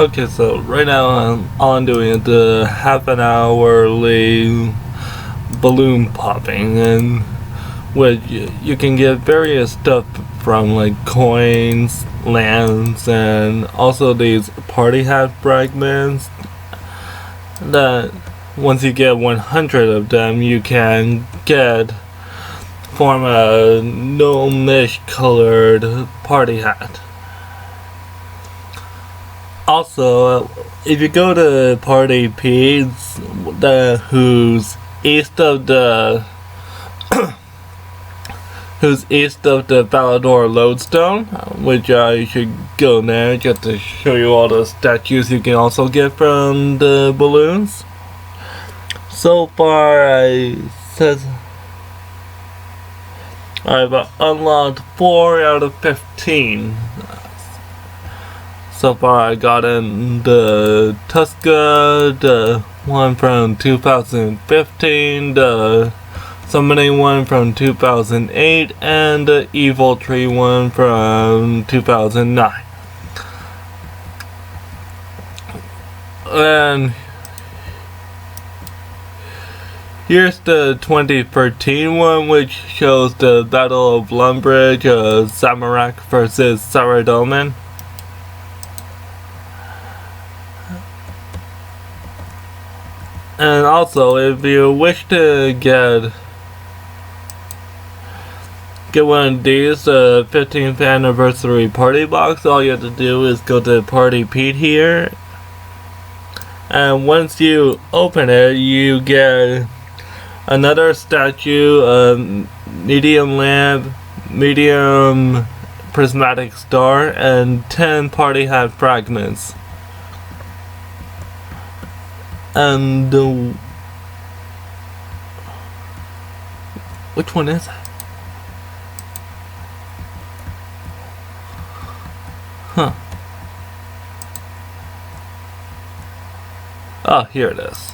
Okay, so right now all I'm doing is the half an hourly balloon popping, and which you can get various stuff from, like coins, lands, and also these party hat fragments that once you get 100 of them you can form a gnomish colored party hat. Also, if you go to Party P's, who's east of the Valador Lodestone, which I should go there just to show you all the statues you can also get from the balloons. So far, I've unlocked 4 out of 15. So far I got in the Tuska, the one from 2015, the Summoning one from 2008, and the Evil Tree one from 2009. And here's the 2013 one, which shows the Battle of Lumbridge, Zamorak versus Saradomin. And also, if you wish to get one of these 15th anniversary party box, all you have to do is go to Party Pete here, and once you open it, you get another statue, medium lamp, medium prismatic star, and 10 party hat fragments. And which one is it? Huh. Oh, here it is.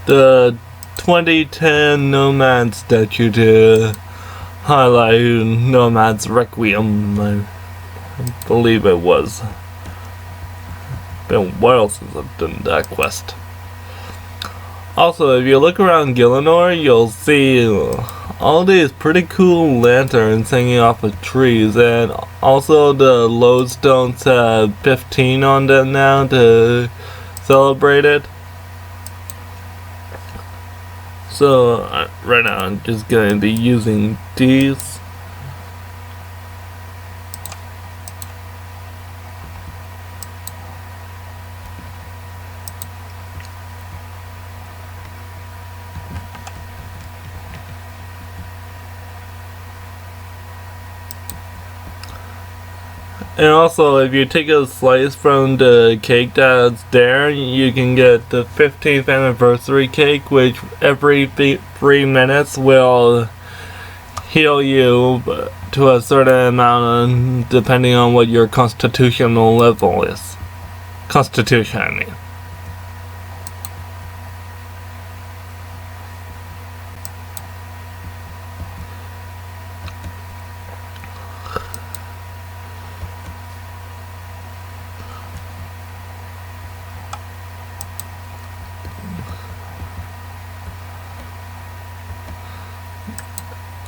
The 2010 Nomad statue to highlight Nomad's Requiem, I believe it was. Been a while since I've done that quest. Also, if you look around Gielinor, you'll see all these pretty cool lanterns hanging off of trees, and also the lodestones have 15 on them now to celebrate it. So right now I'm just going to be using these. And also, if you take a slice from the cake that's there, you can get the 15th anniversary cake, which every 3 minutes will heal you to a certain amount, depending on what your constitutional level is. Constitution, I mean.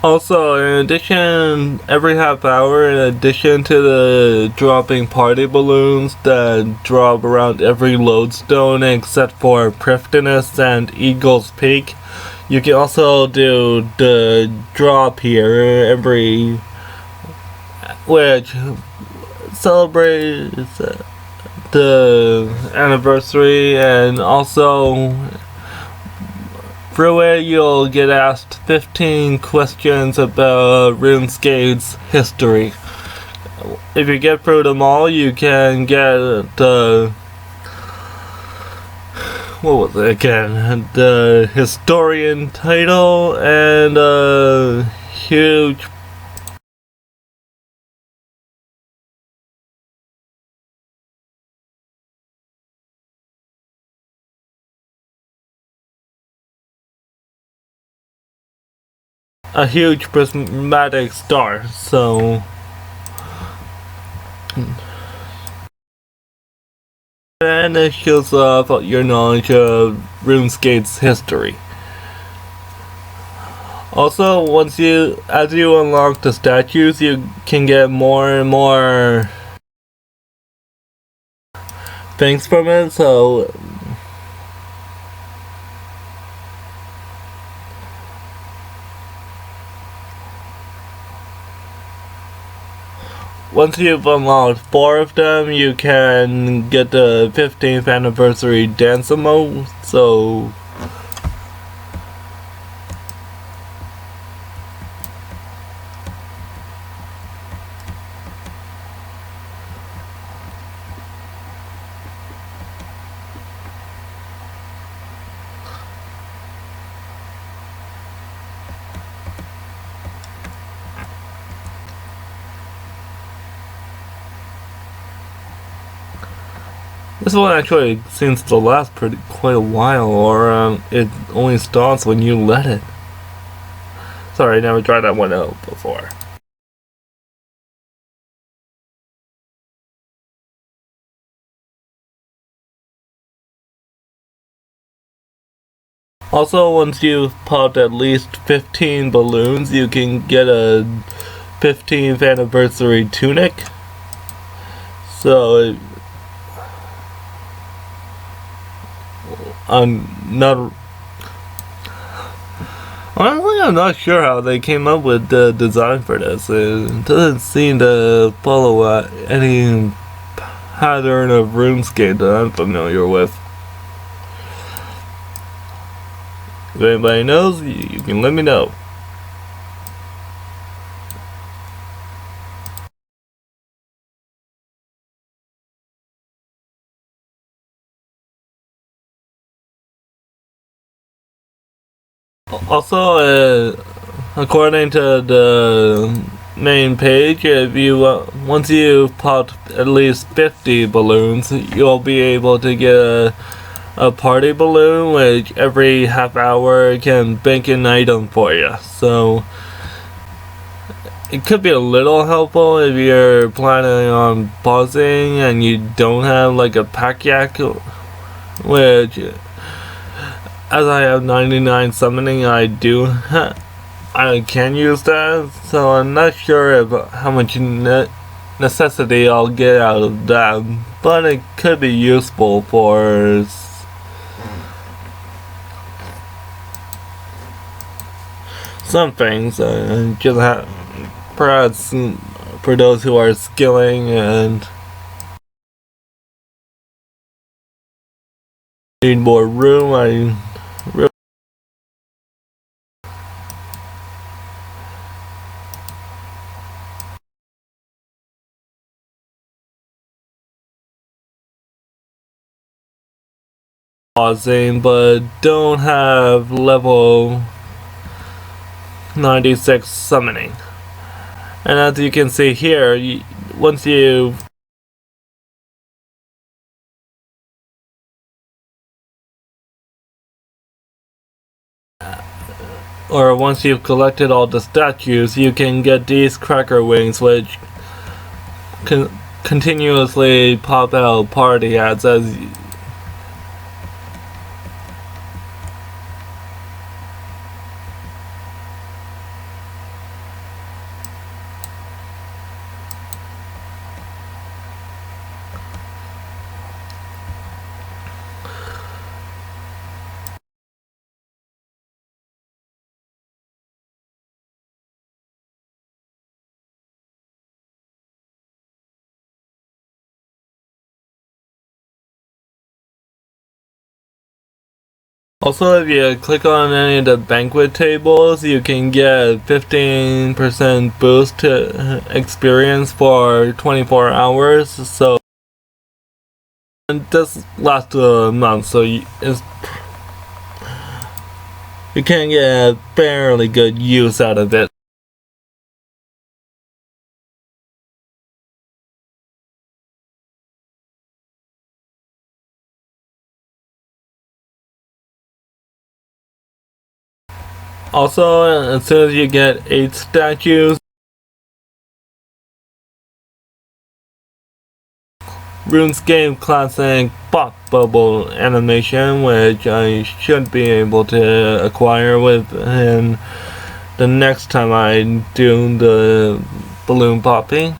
Also, in addition, every half hour, in addition to the dropping party balloons that drop around every lodestone except for Prifdinus and Eagle's Peak, you can also do the drop here which celebrates the anniversary, and also through it, you'll get asked 15 questions about RuneScape's history. If you get through them all, you can get the... what was it again? The historian title and a huge prismatic star, so and it shows off your knowledge of RuneScape's history. Also, as you unlock the statues, you can get more and more things from it, so once you've unlocked 4 of them, you can get the 15th anniversary dance emote, so this one actually seems to last quite a while, or it only stops when you let it. Sorry, I never tried that one out before. Also, once you've popped at least 15 balloons, you can get a 15th anniversary tunic. So honestly, I'm not sure how they came up with the design for this. It doesn't seem to follow any pattern of RuneScape that I'm familiar with. If anybody knows, you can let me know. Also, according to the main page, if you once you've popped at least 50 balloons, you'll be able to get a party balloon, which every half hour can bank an item for you. So it could be a little helpful if you're planning on pausing and you don't have like a pack yak, which, as I have 99 summoning, I can use that, so I'm not sure how much necessity I'll get out of that, but it could be useful for some things, perhaps for those who are skilling and need more room. Pausing, but don't have level 96 summoning. And as you can see here, once you've collected all the statues, you can get these cracker wings, which continuously pop out party hats as also, if you click on any of the banquet tables, you can get 15% boost to experience for 24 hours. So, and this lasts a month, so you can get fairly good use out of it. Also, as soon as you get 8 statues, RuneScape Classic Pop Bubble animation, which I should be able to acquire within the next time I do the balloon popping.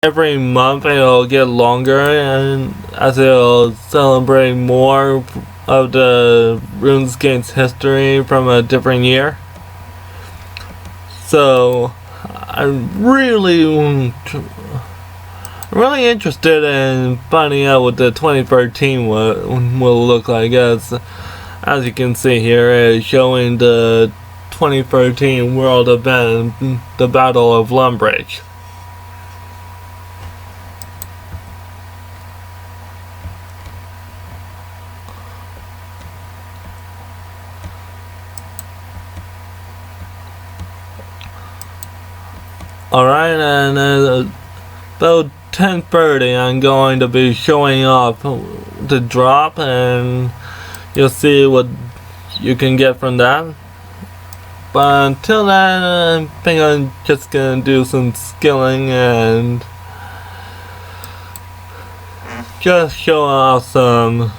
Every month it'll get longer, and as it'll celebrate more of the RuneScape's history from a different year. So I'm really interested in finding out what the 2013 will look like. As you can see here, it's showing the 2013 world event, the Battle of Lumbridge. Alright, and about 10:30 I'm going to be showing off the drop, and you'll see what you can get from that. But until then, I think I'm just gonna do some skilling and just show off some,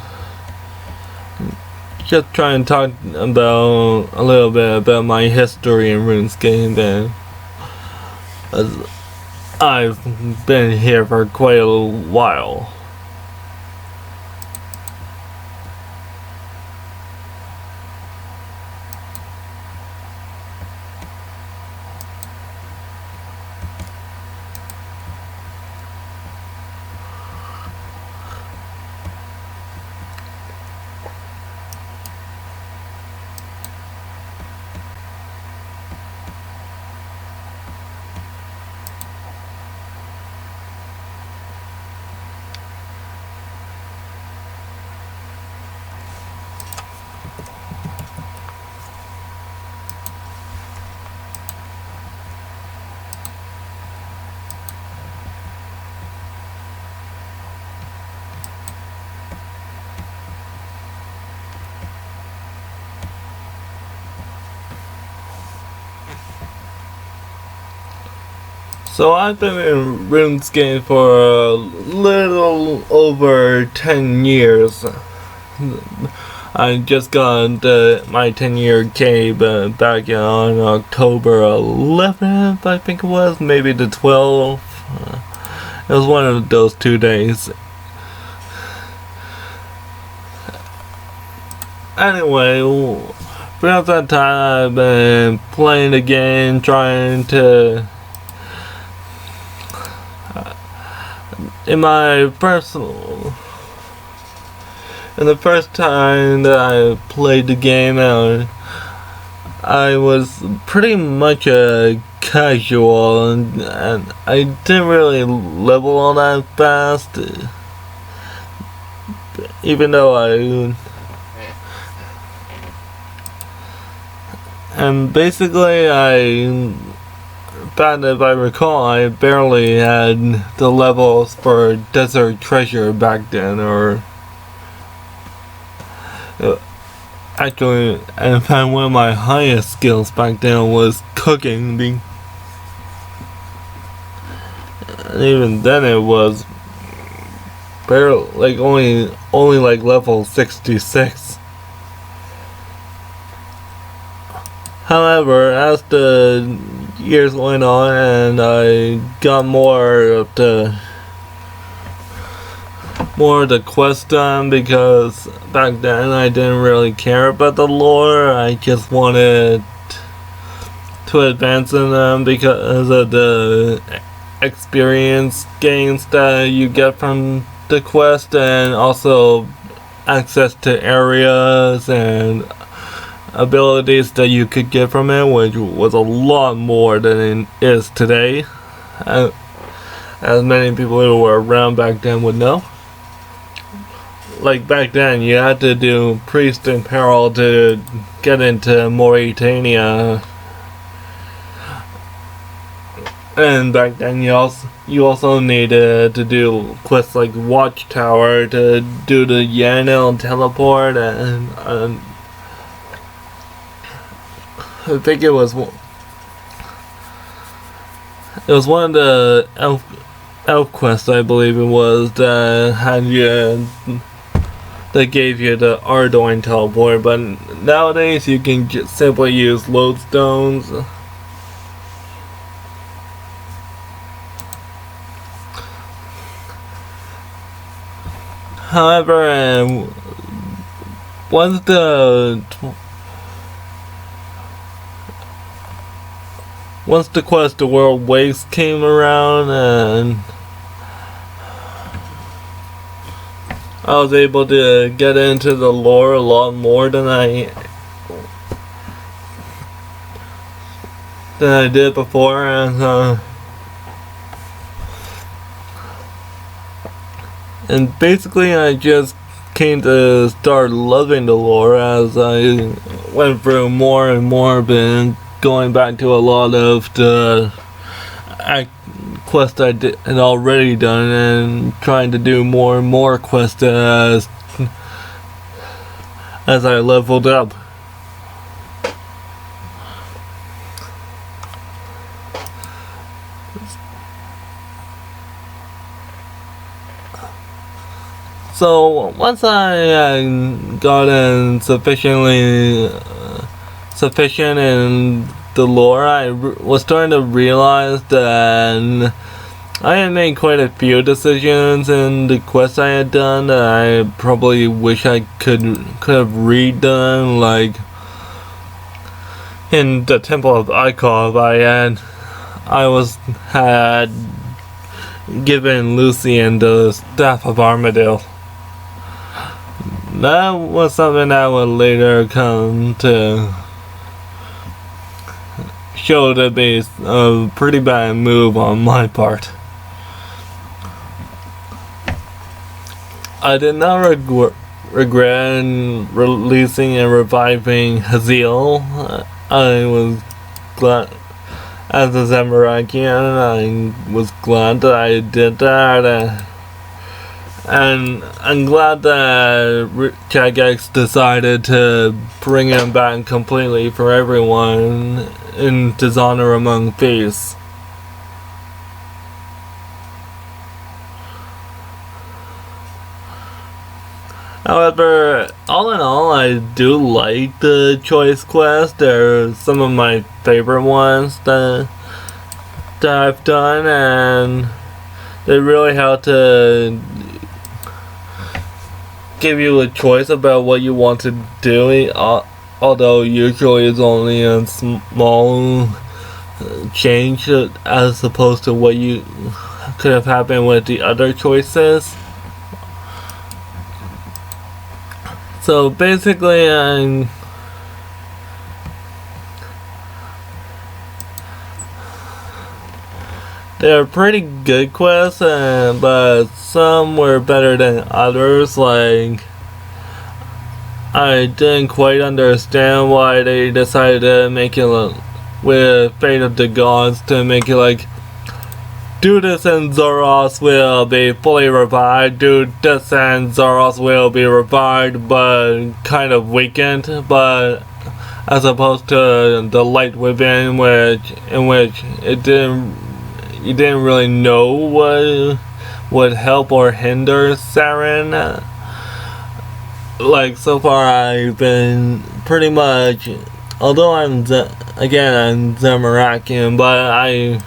just try and talk about a little bit about my history in RuneScape, and as I've been here for quite a while. So I've been in RuneScape for a little over 10 years. I just got my 10-year cape back on October 11th, I think it was, maybe the 12th. It was one of those 2 days. Anyway, throughout that time I've been playing the game, trying to... In the first time that I played the game out, I was pretty much a casual, and I didn't really level all that fast, even though and basically if I recall, I barely had the levels for Desert Treasure back then, or actually, in fact, one of my highest skills back then was cooking. And even then, it was barely, like only like level 66. However, as the years went on and I got more of the quest done, because back then I didn't really care about the lore. I just wanted to advance in them because of the experience gains that you get from the quest, and also access to areas and abilities that you could get from it, which was a lot more than it is today, as many people who were around back then would know. Like back then, you had to do Priest in Peril to get into Mauritania, and back then you also needed to do quests like Watchtower to do the Yanel teleport, and I think it was one of the elf quests, I believe it was, that gave you the Ardoin teleport, but nowadays you can just simply use lodestones. However, once the quest The World Waste came around, and I was able to get into the lore a lot more than I did before, and basically I just came to start loving the lore as I went through more and more, been going back to a lot of the quests I had already done and trying to do more and more quests as I leveled up. So once I gotten sufficient in the lore, I was starting to realize that I had made quite a few decisions in the quests I had done that I probably wish I could have redone. Like in the Temple of Ikov, I had given Lucian the Staff of Armadale. That was something that would later come to show to be a pretty bad move on my part. I did not regret releasing and reviving Haziel. I was glad, as a Zamarakian, I was glad that I did that. And I'm glad that Jagex decided to bring him back completely for everyone in Dishonor Among Thieves. However, all in all, I do like the choice quests. They're some of my favorite ones that I've done, and they really help to give you a choice about what you want to do, although usually it's only a small change as opposed to what you could have happened with the other choices. So basically, they're pretty good quests, but some were better than others. Like, I didn't quite understand why they decided to make it with Fate of the Gods to make it like, do this and Zoros will be fully revived, do this and Zoros will be revived but kind of weakened, but as opposed to the Light Within, in which you didn't really know what would help or hinder Saren. Like, so far I've been pretty much, although I'm Zamarakian, but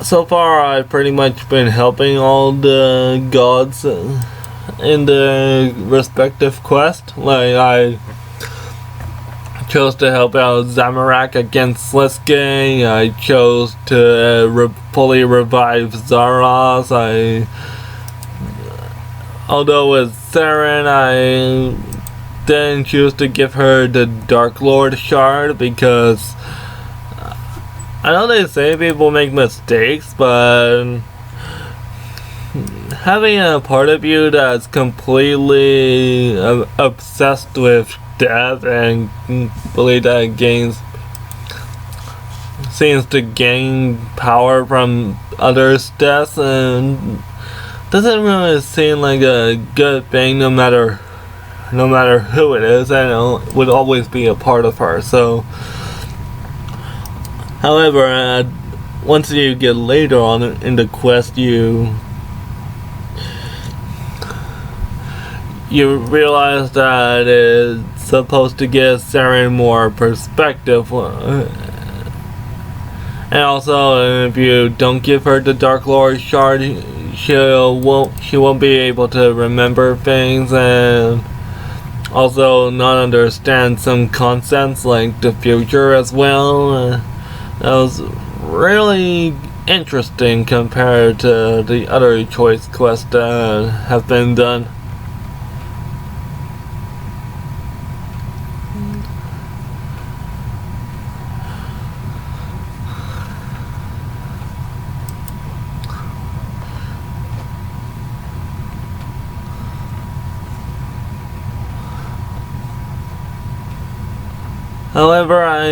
so far I've pretty much been helping all the gods in the respective quest. Like, I chose to help out Zamorak against Sliske. I chose to fully revive Zaros. Although with Saren, I didn't choose to give her the Dark Lord shard because I know they say people make mistakes, but having a part of you that's completely obsessed with death and believe that seems to gain power from others' deaths, and doesn't really seem like a good thing no matter no matter who it is, and it would always be a part of her. So, however, once you get later on in the quest, you realize that it's supposed to give Saren more perspective. And also, if you don't give her the Dark Lord shard, she won't be able to remember things, and also not understand some concepts like the future as well. That was really interesting compared to the other choice quests that have been done. However, I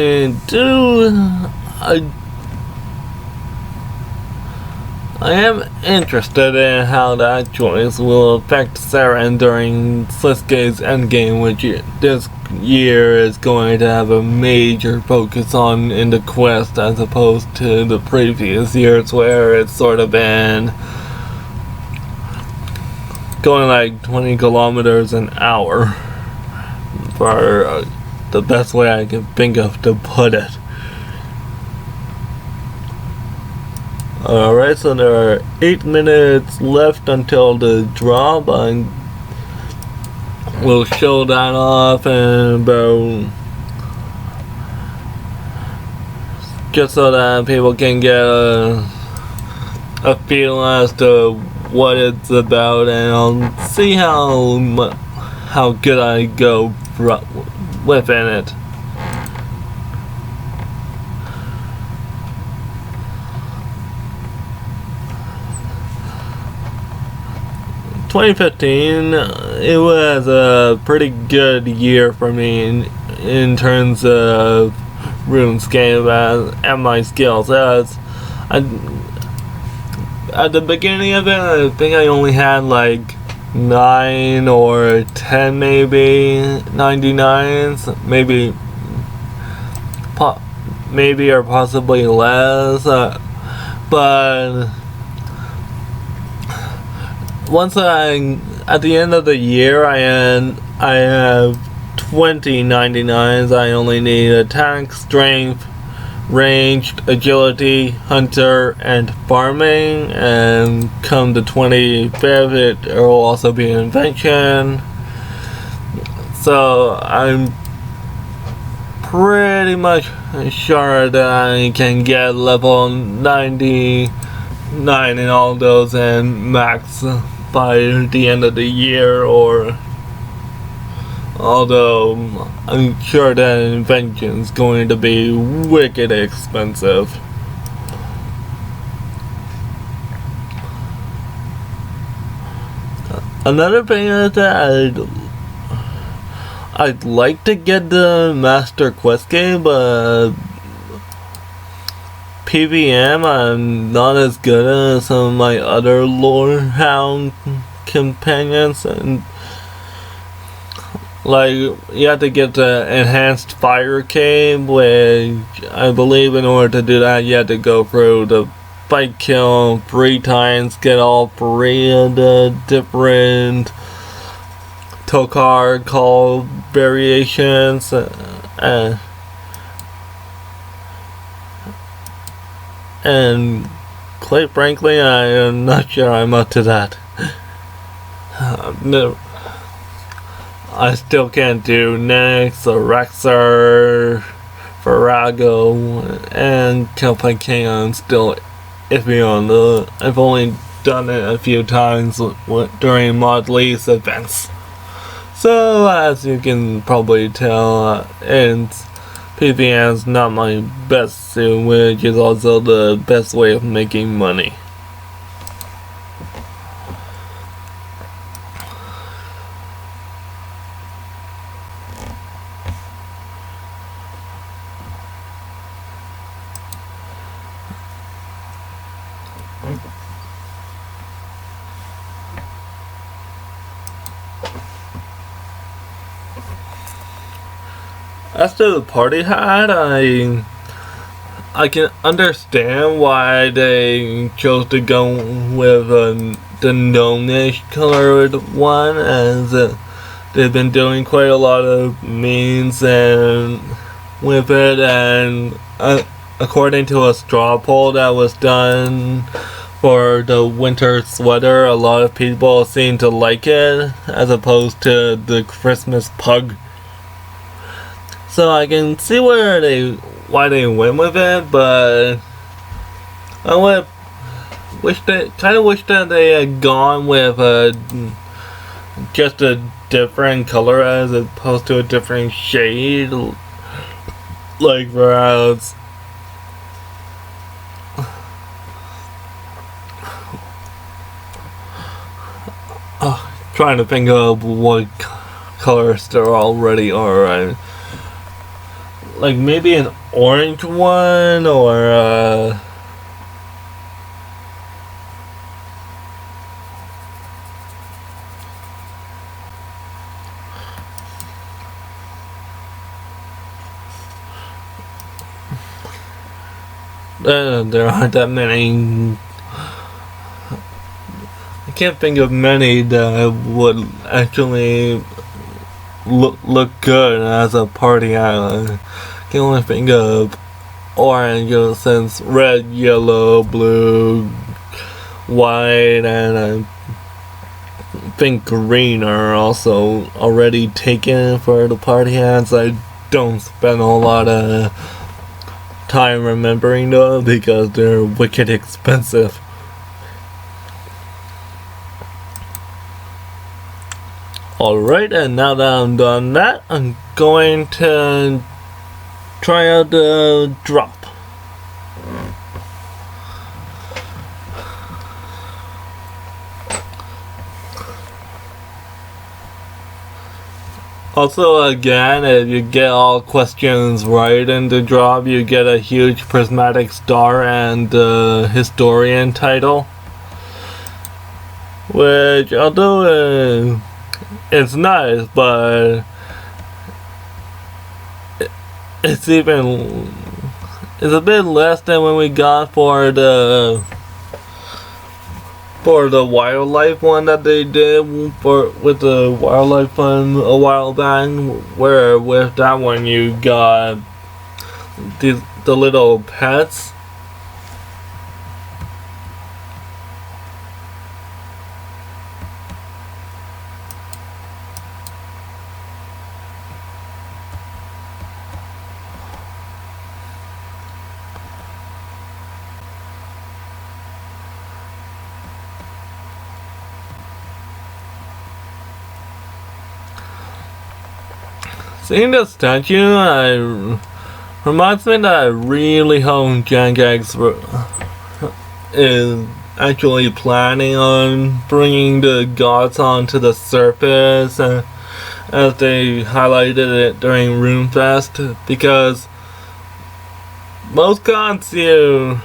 am interested in how that choice will affect Saren during Slisuke's endgame, which this year is going to have a major focus on in the quest, as opposed to the previous years where it's sort of been going like 20 kilometers an hour for the best way I can think of to put it. Alright, so there are 8 minutes left until the drop. We'll show that off in about, just so that people can get a feel as to what it's about, and I'll see how good I go within it. (2015), it was a pretty good year for me in terms of RuneScape and my skills. As at the beginning of it, I think I only had like 9 or 10 maybe 99s, maybe or possibly less, but once at the end of the year, I have 20 99s. I only need attack, strength, ranged, agility, hunter, and farming, and come the 25th, it will also be invention. So I'm pretty much sure that I can get level 99 in all those and max by the end of the year, or although I'm sure that invention is going to be wicked expensive. Another thing is that I'd like to get the Master Quest game, but PVM, I'm not as good as some of my other Lorehound companions, and like, you have to get the enhanced fire cave, which I believe in order to do that you have to go through the fight kill 3 times, get all 3 of the different Tokar call variations, and quite frankly, I am not sure I'm up to that. No, I still can't do Nyx, Rexar, Farago, and Kelpie King. I'm still iffy on the. I've only done it a few times during Mod Lease events. So, as you can probably tell, PvM is not my best suit, which is also the best way of making money. As to the party hat, I can understand why they chose to go with the gnome-ish colored one, as they've been doing quite a lot of memes and with it, and according to a straw poll that was done for the winter sweater, a lot of people seem to like it as opposed to the Christmas pug. So I can see why they went with it, but I would wish that they had gone with just a different color as opposed to a different shade, like perhaps trying to think of what colors there already are. Like maybe an orange one, or there aren't that many. I can't think of many that would actually look good as a party hat. I can only think of orange, since red, yellow, blue, white, and I think green are also already taken for the party hats. I don't spend a lot of time remembering them because they're wicked expensive. Alright, and now that I'm done that, I'm going to try out the drop. Also, again, if you get all questions right in the drop, you get a huge prismatic star and the historian title, which, although it's nice, but it's a bit less than when we got for the wildlife one that they did with the wildlife fund a while back, where with that one you got the little pets. Seeing the statue reminds me that I really hope Jangax is actually planning on bringing the gods onto the surface, as they highlighted it during RuneFest, because most gods you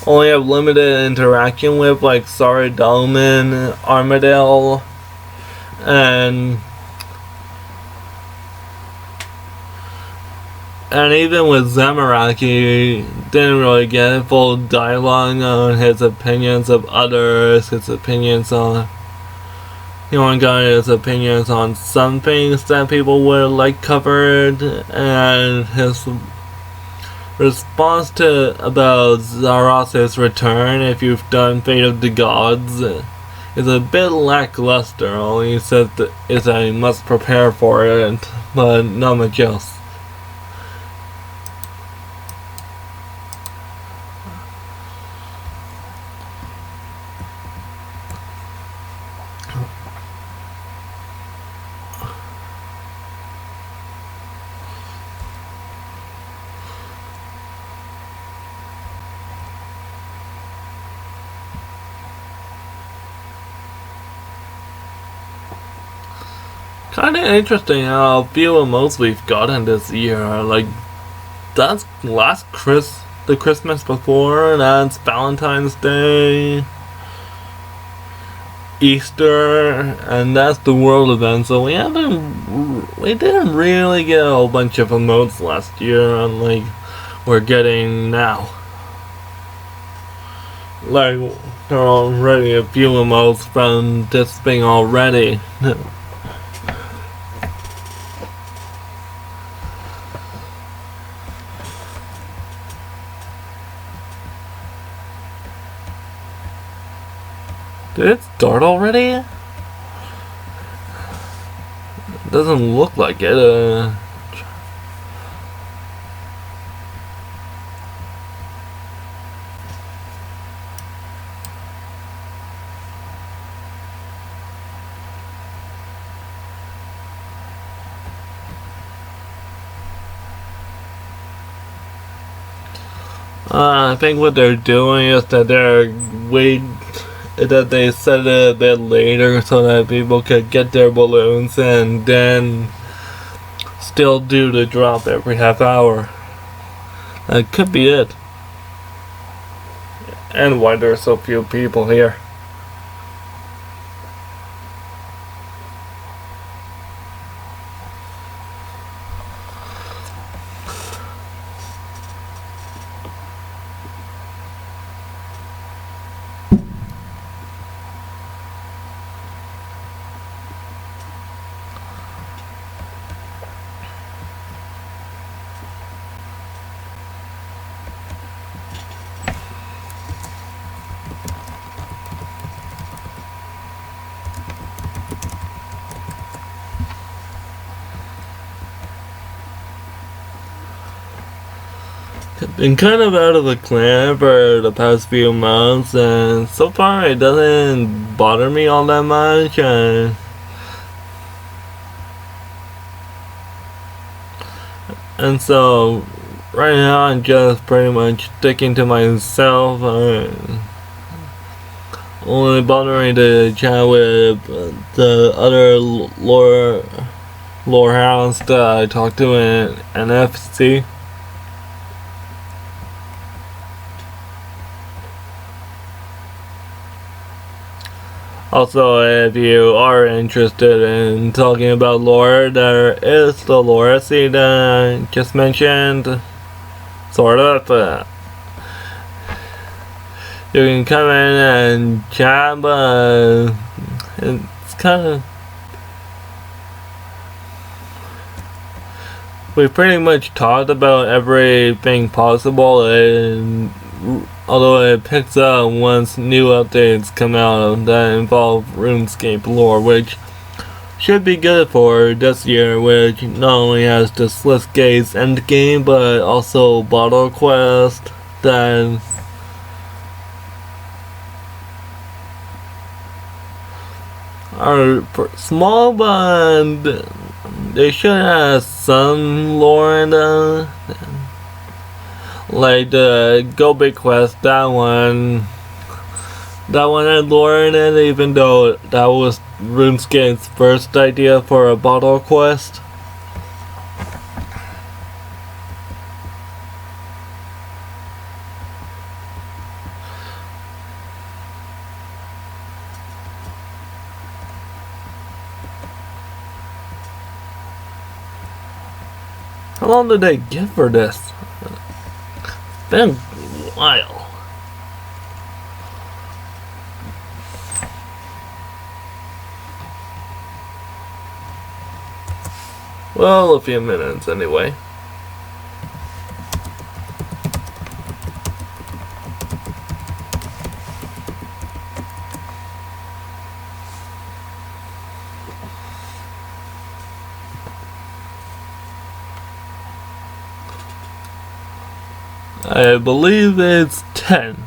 only have limited interaction with, like Saradomin, Armadale, and even with Zamorak, he didn't really get full dialogue on his opinions of others, he only got his opinions on some things that people would like covered, and his response to about Zaros' return, if you've done Fate of the Gods, is a bit lackluster. All he says is that he must prepare for it, but not much else. Kinda interesting how few emotes we've gotten this year. Like, that's the Christmas before, that's Valentine's Day. Easter, and that's the world event. So we didn't really get a whole bunch of emotes last year, unlike we're getting now. Like, there are already a few emotes from this thing already. Did it start already? It doesn't look like it. I think what they're doing is that they set it a bit later so that people could get their balloons and then still do the drop every half hour. That could be it. And why there's so few people here. Been kind of out of the clan for the past few months, and so far it doesn't bother me all that much. And so right now I'm just pretty much sticking to myself. Only bothering to chat with the other lore house that I talked to in NFC. Also, if you are interested in talking about lore, there is the lore seed I just mentioned. Sort of. You can come in and chat, but it's kind of... We pretty much talked about everything possible, and although it picks up once new updates come out that involve RuneScape lore, which should be good for this year, which not only has the Slithgates endgame, but also Bottle Quest that are small, but they should have some lore in them. Like the Go Big Quest, that one had lore in it, even though that was RuneScape's first idea for a bottle quest. How long did they give for this? It's been a while. Well, a few minutes anyway. I believe it's 10.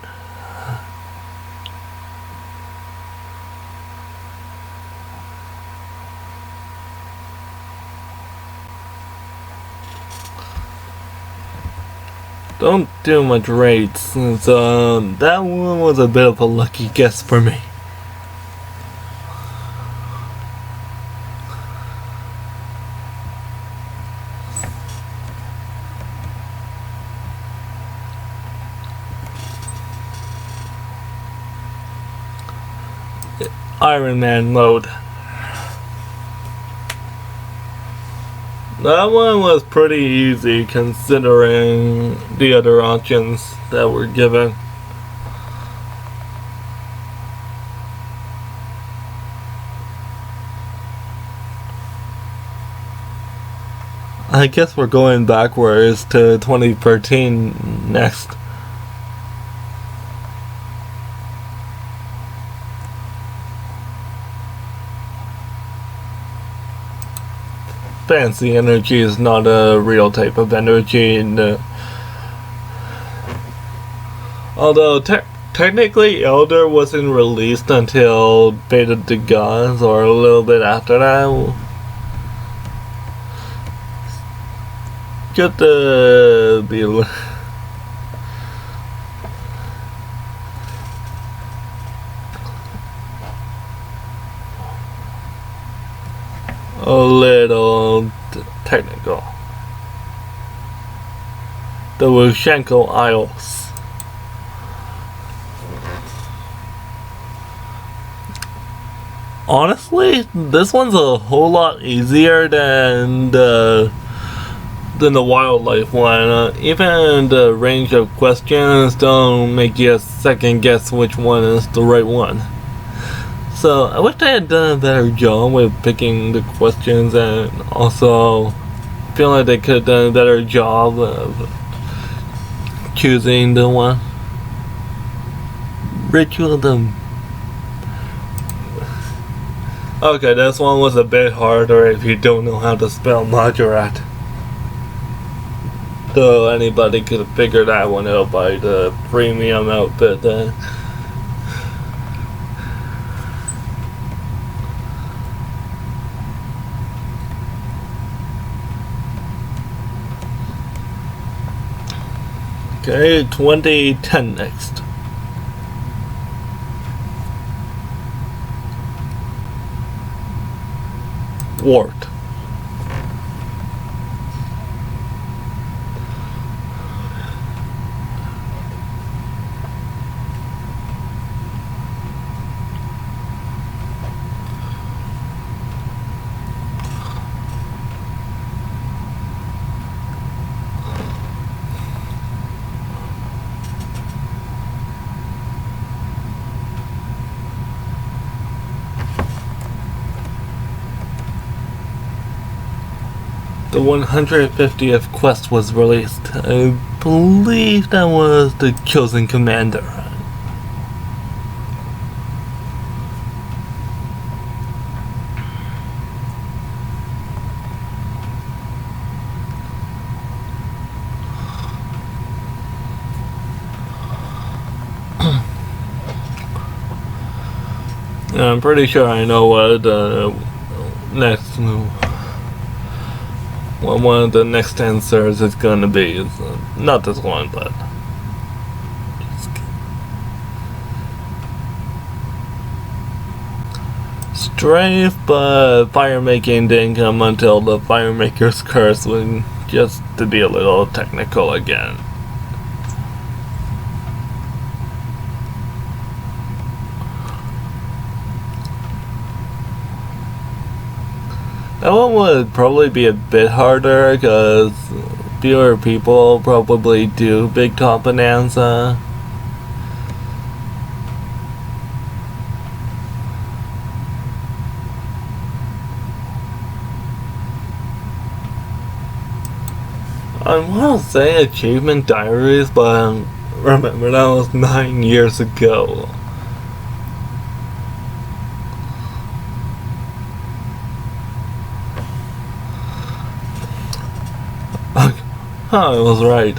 Don't do much rates, so that one was a bit of a lucky guess for me. Iron Man mode. That one was pretty easy considering the other options that were given. I guess we're going backwards to 2013 next. Fancy energy is not a real type of energy. Although technically Elder wasn't released until Beta the Gods or a little bit after that. Get the a little technical. The Wushenko Isles. Honestly, this one's a whole lot easier than the wildlife one. Even the range of questions don't make you second guess which one is the right one. So I wish I had done a better job with picking the questions, and also feel like they could have done a better job of choosing the one. Ritual them. Okay, this one was a bit harder if you don't know how to spell Majorat. Though anybody could have figured that one out by the premium outfit then. Okay, 2010 next. Wart. The 150th quest was released. I believe that was the Chosen Commander. I'm pretty sure I know what the next move. Well, one of the next answers is going to be. Is, not this one, but. Strafe, but fire making didn't come until the Fire Maker's Curse, when just to be a little technical again. That one would probably be a bit harder because fewer people probably do Big Top Bonanza. I want to say Achievement Diaries, but remember that was 9 years ago. I was right.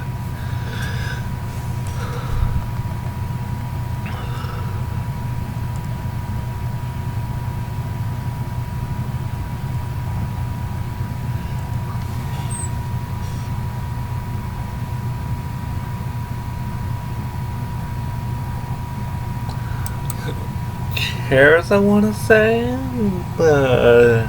Chairs, I want to say, but.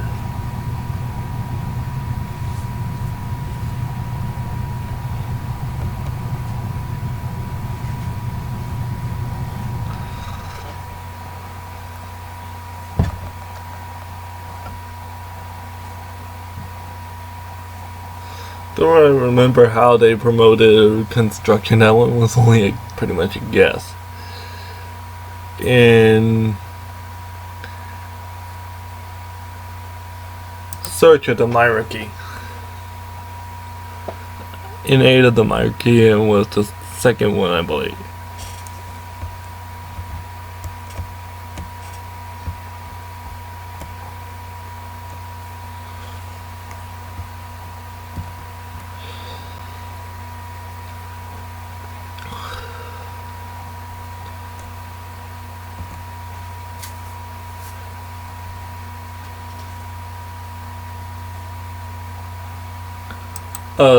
Don't really remember how they promoted construction. That one was only pretty much a guess. In Search of the Hierarchy. In Aid of the Hierarchy, and was the second one, I believe.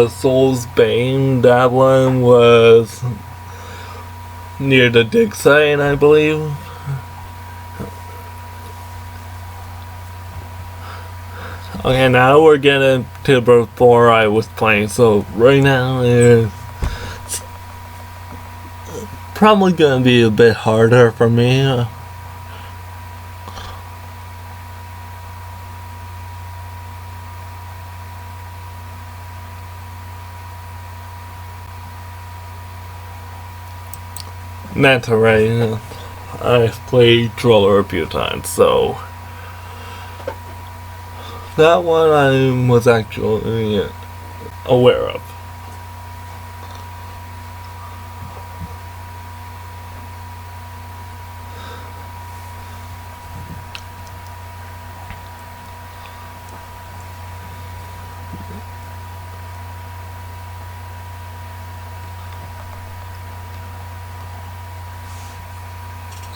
Soul's Bane, that one was near the dig site, I believe. Okay, now we're getting to before I was playing, so right now it's probably gonna be a bit harder for me. Manta Ray, I've played Troller a few times, so that one I was actually aware of.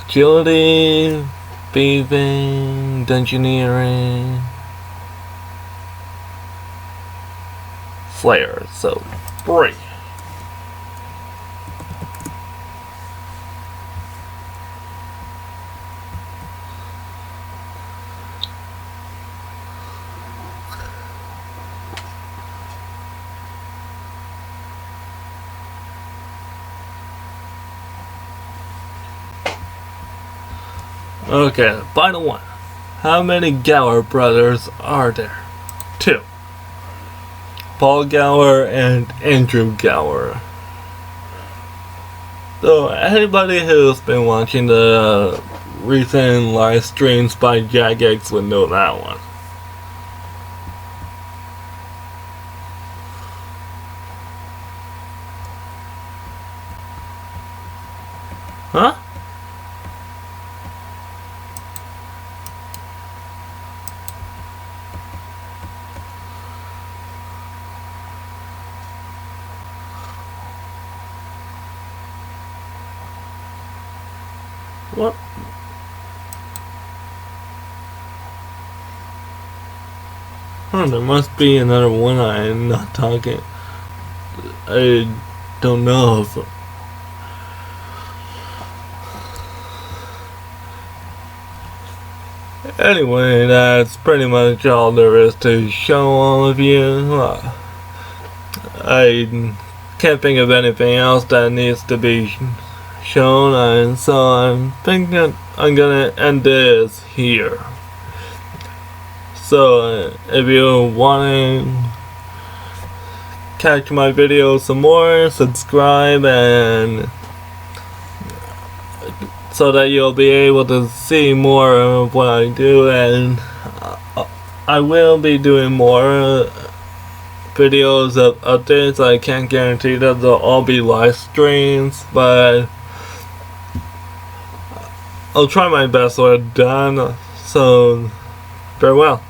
Agility, thieving, dungeoneering, Slayer, so 3. Okay, final one. How many Gower brothers are there? 2. Paul Gower and Andrew Gower. So anybody who's been watching the recent live streams by Jagex would know that one. Huh? What? Oh, there must be another one I'm not talking. I don't know if... Anyway, that's pretty much all there is to show all of you. I can't think of anything else that needs to be shown, and so I'm thinking I'm gonna end this here. So if you want to catch my videos some more, subscribe, and so that you'll be able to see more of what I do, and I will be doing more videos of updates. I can't guarantee that they'll all be live streams, but I'll try my best to get done. So farewell.